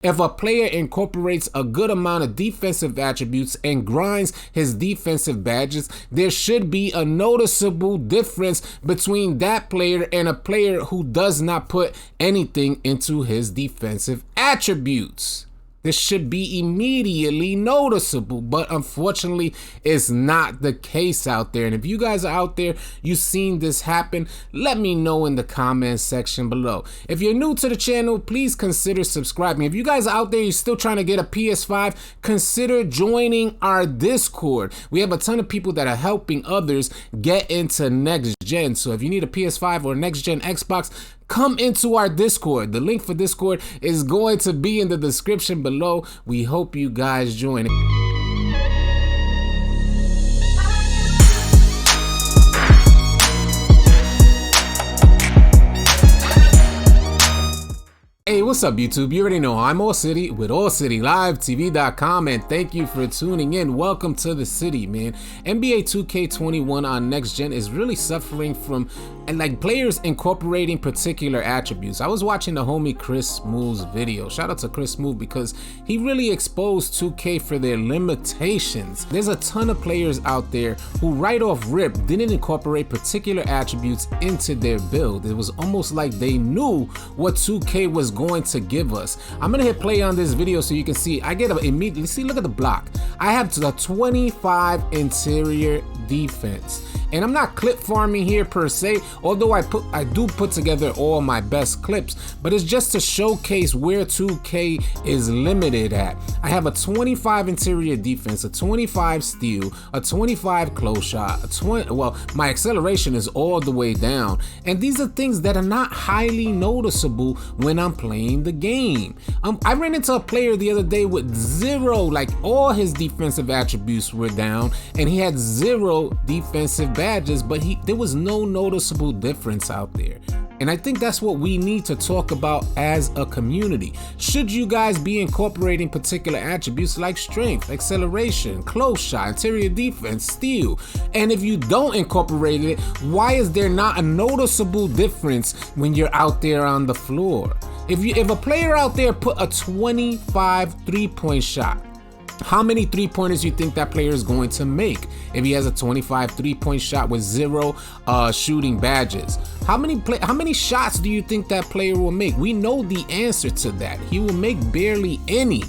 If a player incorporates a good amount of defensive attributes and grinds his defensive badges, there should be a noticeable difference between that player and a player who does not put anything into his defensive attributes. This should be immediately noticeable, but unfortunately, it's not the case out there. And if you guys are out there, you've seen this happen, let me know in the comments section below. If you're new to the channel, please consider subscribing. If you guys are out there, you're still trying to get a PS5, consider joining our Discord. We have a ton of people that are helping others get into next gen. So if you need a PS5 or next gen Xbox, come into our Discord. The link for Discord is going to be in the description below. We hope you guys join it. Hey, what's up YouTube? You already know I'm AllCity with AllCityLiveTV.com, and thank you for tuning in. Welcome to the city, man. NBA 2K21 on next gen is really suffering from players incorporating particular attributes. I was watching the homie Chris Smooth's video. Shout out to Chris Smooth because he really exposed 2K for their limitations. There's a ton of players out there who right off rip didn't incorporate particular attributes into their build. It was almost like they knew what 2K was going to give us. I'm gonna hit play on this video so you can see. I get immediately see, look at the block. I have the 25 interior defense, and I'm not clip farming here per se, although I do put together all my best clips, but it's just to showcase where 2K is limited at. I have a 25 interior defense, a 25 steal, a 25 close shot, a 20, well, my acceleration is all the way down, and these are things that are not highly noticeable when I'm playing the game. I ran into a player the other day with zero, like all his defensive attributes were down, and he had zero defensive badges, but there was no noticeable difference out there. And I think that's what we need to talk about as a community. Should you guys be incorporating particular attributes like strength, acceleration, close shot, interior defense, steal? And if you don't incorporate it, why is there not a noticeable difference when you're out there on the floor? If a player out there put a 25 three-point shot, how many three-pointers you think that player is going to make if he has a 25 three-point shot with zero shooting badges? How many shots do you think that player will make? We know the answer to that. He will make barely any.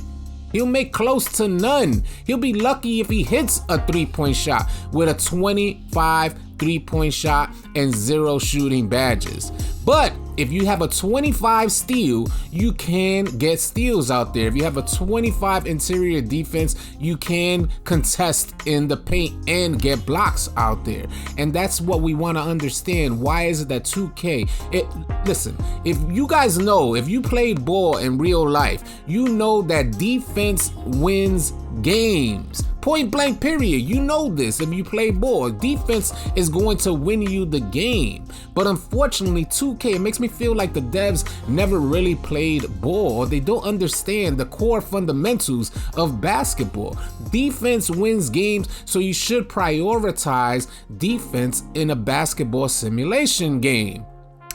He'll make close to none. He'll be lucky if he hits a three-point shot with a 25 three-point shot and zero shooting badges. But if you have a 25 steal, you can get steals out there. If you have a 25 interior defense, you can contest in the paint and get blocks out there. And that's what we want to understand. Why is it that 2K, listen, if you guys know, if you played ball in real life, you know that defense wins games. Point blank period. You know this. If you play ball, defense is going to win you the game. But unfortunately, 2K, it makes me feel like the devs never really played ball, or they don't understand the core fundamentals of basketball. Defense wins games, so you should prioritize defense in a basketball simulation game.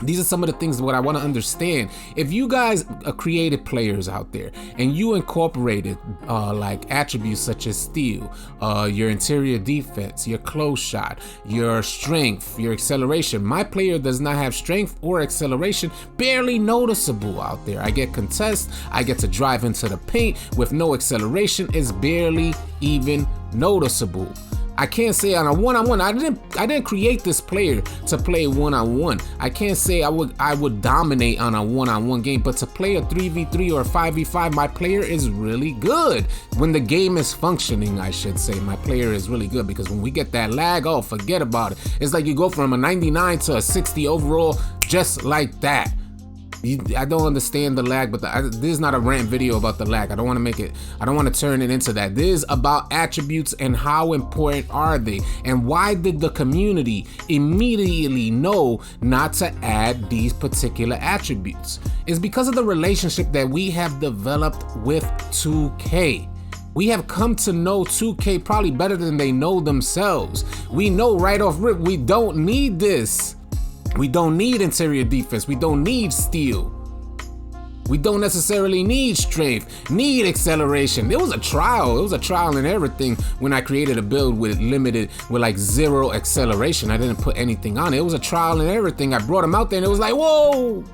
These are some of the things what I want to understand. If you guys are creative players out there and you incorporated like attributes such as steal, your interior defense, your close shot, your strength, your acceleration. My player does not have strength or acceleration, barely noticeable out there. I get contest, I get to drive into the paint with no acceleration. It's barely even noticeable. I can't say on a one-on-one. I didn't create this player to play one-on-one. I can't say I would dominate on a one-on-one game, but to play a 3v3 or a 5v5, my player is really good. When the game is functioning, I should say, my player is really good, because when we get that lag, oh, forget about it. It's like you go from a 99 to a 60 overall just like that. I don't understand the lag, but this is not a rant video about the lag. I don't want to turn it into that. This is about attributes and how important are they, and why did the community immediately know not to add these particular attributes? It's because of the relationship that we have developed with 2K. We have come to know 2K probably better than they know themselves. We know right off rip, we don't need this. We don't need interior defense. We don't need steal. We don't necessarily need strength, need acceleration. It was a trial and everything when I created a build with like 0 acceleration. I didn't put anything on it. It was a trial and everything. I brought him out there and it was like, whoa,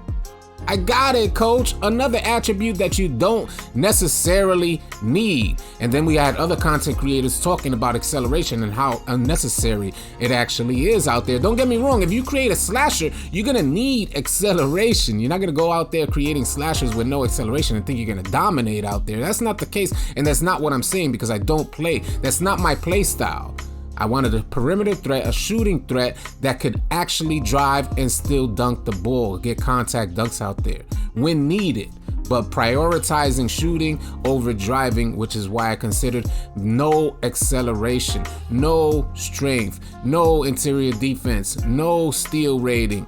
I got it, coach. Another attribute that you don't necessarily need. And then we had other content creators talking about acceleration and how unnecessary it actually is out there. Don't get me wrong, if you create a slasher, you're gonna need acceleration. You're not gonna go out there creating slashers with no acceleration and think you're gonna dominate out there. That's not the case, and that's not what I'm saying because I don't play. That's not my play style. I wanted a perimeter threat, a shooting threat that could actually drive and still dunk the ball, get contact dunks out there when needed, but prioritizing shooting over driving, which is why I considered no acceleration, no strength, no interior defense, no steal rating,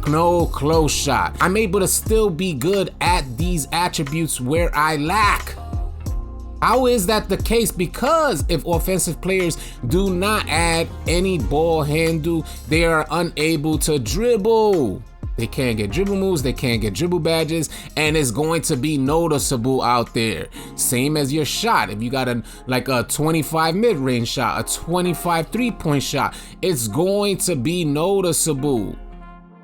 no close shot. I'm able to still be good at these attributes where I lack. How is that the case? Because if offensive players do not add any ball handle, they are unable to dribble. They can't get dribble moves, they can't get dribble badges, and it's going to be noticeable out there. Same as your shot. If you got a 25 mid-range shot, a 25 three-point shot, it's going to be noticeable.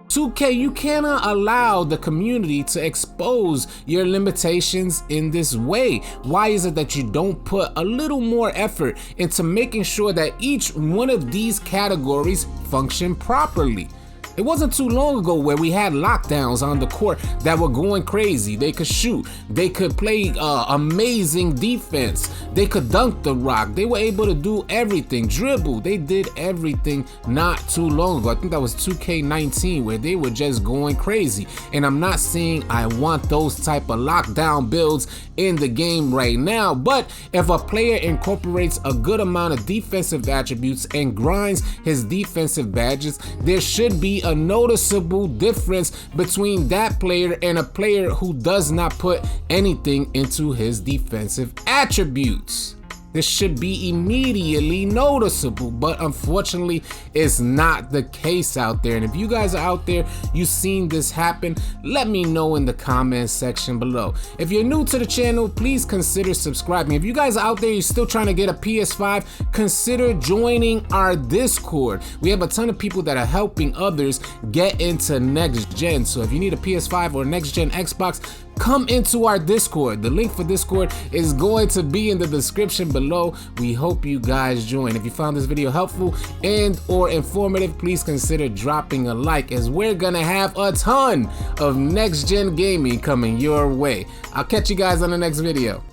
2K, you cannot allow the community to expose your limitations in this way. Why is it that you don't put a little more effort into making sure that each one of these categories function properly? It wasn't too long ago where we had lockdowns on the court that were going crazy. They could shoot, they could play amazing defense, they could dunk the rock, they were able to do everything, dribble, they did everything not too long ago. I think that was 2K19 where they were just going crazy. And I'm not saying I want those type of lockdown builds in the game right now, but if a player incorporates a good amount of defensive attributes and grinds his defensive badges, there should be a noticeable difference between that player and a player who does not put anything into his defensive attributes. This should be immediately noticeable, but unfortunately it's not the case out there. And if you guys are out there, you've seen this happen, let me know in the comment section below. If you're new to the channel, please consider subscribing. If you guys are out there, you're still trying to get a PS5, consider joining our Discord. We have a ton of people that are helping others get into next gen. So if you need a PS5 or next gen Xbox, come into our Discord. The link for Discord is going to be in the description below. We hope you guys join. If you found this video helpful and or informative, please consider dropping a like, as we're gonna have a ton of next gen gaming coming your way. I'll catch you guys on the next video.